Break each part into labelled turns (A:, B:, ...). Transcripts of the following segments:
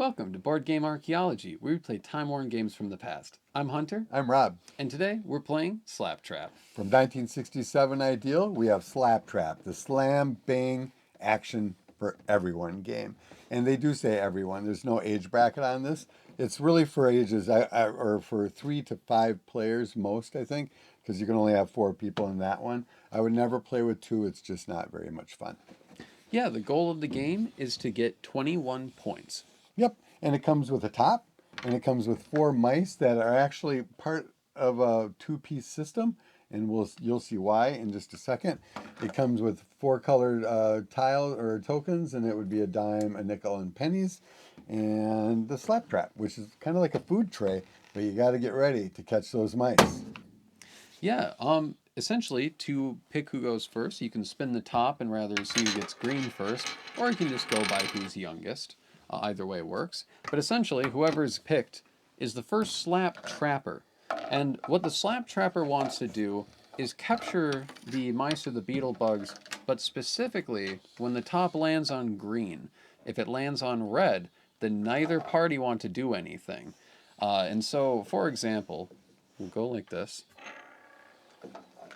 A: Welcome to Board Game Archaeology, where we play time-worn games from the past. I'm Hunter,
B: I'm Rob.
A: and today we're playing Slap Trap.
B: From 1967 Ideal, we have Slap Trap, the slam, bang, action for everyone game. And they do say everyone. There's no age bracket on this. It's really for ages, or for 3 to 5 players most, I think, because you can only have 4 people in that one. I would never play with 2. It's just not very much fun.
A: Yeah, the goal of the game is to get 21 points.
B: Yep, and it comes with a top, and it comes with 4 mice that are actually part of a 2-piece system, and you'll see why in just a second. It comes with 4 colored tile or tokens, and it would be a dime, a nickel, and pennies, and the slap trap, which is kind of like a food tray, but you got to get ready to catch those mice.
A: Yeah, essentially, to pick who goes first, you can spin the top and rather see who gets green first, or you can just go by who's youngest. Either way works. But essentially, whoever's picked is the first slap trapper. And what the slap trapper wants to do is capture the mice or the beetle bugs, but specifically when the top lands on green. If it lands on red, then neither party want to do anything. And so, for example, we'll go like this.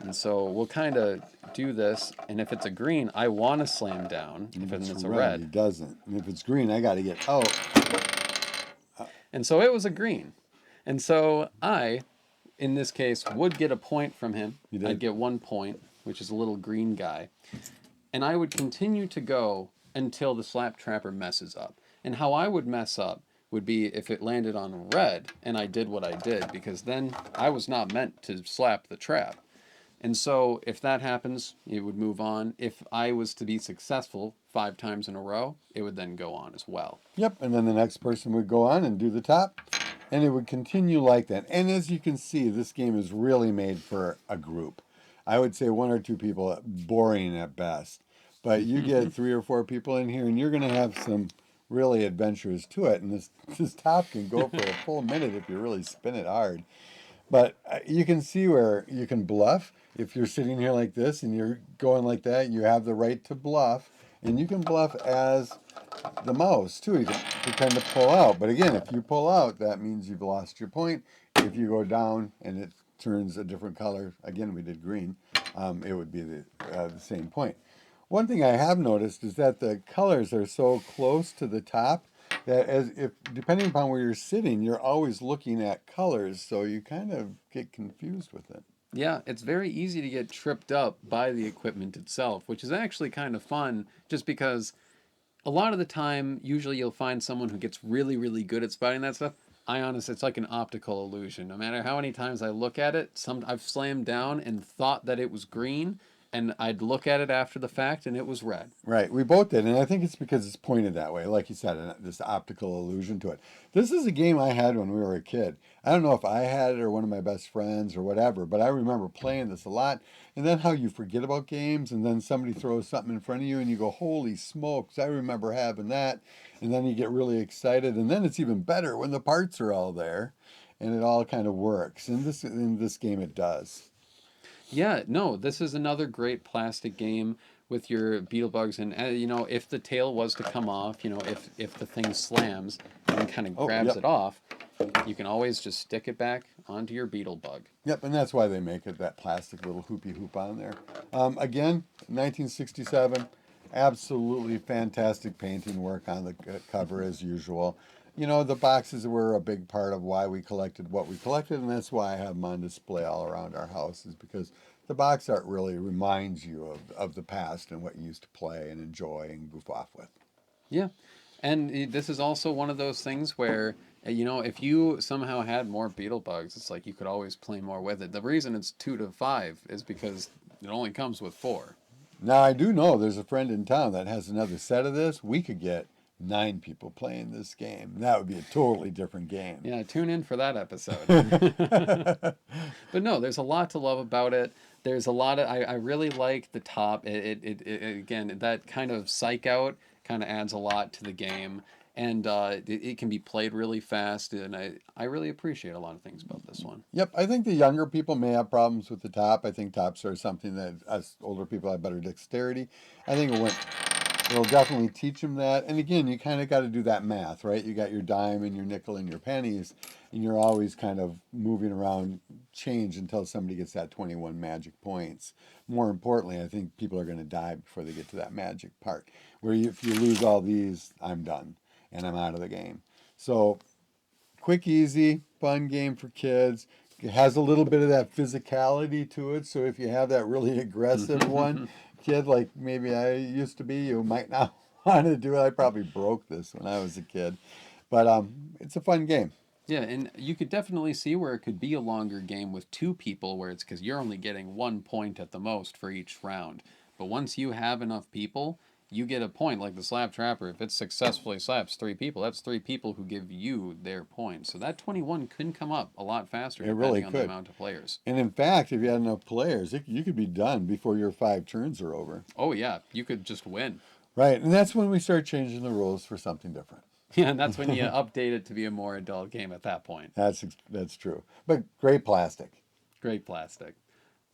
A: And so we'll kind of do this, and if it's a green, I want to slam down. If it's a red,
B: he doesn't. And if it's green, I got to get out.
A: And so it was a green. And so I, in this case, would get a point from him.
B: You did?
A: I'd get 1 point, which is a little green guy. And I would continue to go until the slap trapper messes up. And how I would mess up would be if it landed on red and I did what I did, because then I was not meant to slap the trap. And so if that happens, it would move on. If I was to be successful 5 times in a row, it would then go on as well.
B: Yep, and then the next person would go on and do the top, and it would continue like that. And as you can see, this game is really made for a group. I would say 1 or 2 people, boring at best. But you get 3 or 4 people in here, and you're going to have some really adventures to it. And this top can go for a full minute if you really spin it hard. But you can see where you can bluff. If you're sitting here like this and you're going like that, you have the right to bluff. And you can bluff as the mouse, too. You can pretend to pull out. But again, if you pull out, that means you've lost your point. If you go down and it turns a different color, again, we did green, it would be the same point. One thing I have noticed is that the colors are so close to the top that depending upon where you're sitting, you're always looking at colors, so you kind of get confused with it.
A: Yeah, it's very easy to get tripped up by the equipment itself, which is actually kind of fun just because a lot of the time, usually you'll find someone who gets really, really good at spotting that stuff. It's like an optical illusion. No matter how many times I look at it, I've slammed down and thought that it was green, and I'd look at it after the fact, and it was red.
B: Right, we both did, and I think it's because it's pointed that way, like you said, this optical illusion to it. This is a game I had when we were a kid. I don't know if I had it or one of my best friends or whatever, but I remember playing this a lot. And then how you forget about games, and then somebody throws something in front of you, and you go, "Holy smokes! I remember having that." And then you get really excited, and then it's even better when the parts are all there, and it all kind of works. In this game, it does.
A: Yeah, no, this is another great plastic game with your beetle bugs, and if the tail was to come off, if the thing slams and kind of
B: Oh,
A: grabs
B: yep.
A: it off, you can always just stick it back onto your beetle bug.
B: Yep, and that's why they make it that plastic little hoopy hoop on there. Again, 1967, absolutely fantastic painting work on the cover as usual. You know, the boxes were a big part of why we collected what we collected, and that's why I have them on display all around our house, is because the box art really reminds you of the past and what you used to play and enjoy and goof off with.
A: Yeah, and this is also one of those things where, if you somehow had more beetle bugs, it's like you could always play more with it. The reason it's 2 to 5 is because it only comes with 4.
B: Now, I do know there's a friend in town that has another set of this. We could get 9 people playing this game. That would be a totally different game.
A: Yeah, tune in for that episode. But no, there's a lot to love about it. There's a lot of I really like the top. It again, that kind of psych out kind of adds a lot to the game, and it can be played really fast. And I really appreciate a lot of things about this one.
B: Yep, I think the younger people may have problems with the top. I think tops are something that us older people have better dexterity. I think it went It'll definitely teach them that. And again, you kind of got to do that math, right? You got your dime and your nickel and your pennies, and you're always kind of moving around change until somebody gets that 21 magic points. More importantly, I think people are going to die before they get to that magic part, where if you lose all these, I'm done and I'm out of the game. So quick, easy, fun game for kids. It has a little bit of that physicality to it. So if you have that really aggressive one, kid, like maybe I used to be, you might not want to do it. I probably broke this when I was a kid, but it's a fun game.
A: Yeah, and you could definitely see where it could be a longer game with two people, where it's because you're only getting 1 point at the most for each round. But once you have enough people, you get a point. Like the slap trapper, if it successfully slaps 3 people, that's 3 people who give you their points. So that 21 could come up a lot faster
B: It really
A: depending on the
B: could.
A: amount of players.
B: And in fact, if you had enough players, you could be done before your 5 turns are over.
A: Oh, yeah, you could just win.
B: Right. And that's when we start changing the rules for something different.
A: Yeah, and that's when you update it to be a more adult game at that point.
B: That's true. But great plastic.
A: Great plastic.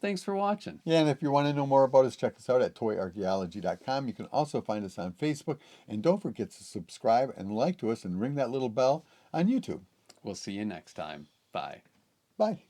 A: Thanks for watching.
B: Yeah, and if you want to know more about us, check us out at toyarchaeology.com. You can also find us on Facebook. And don't forget to subscribe and like to us and ring that little bell on YouTube.
A: We'll see you next time. Bye.
B: Bye.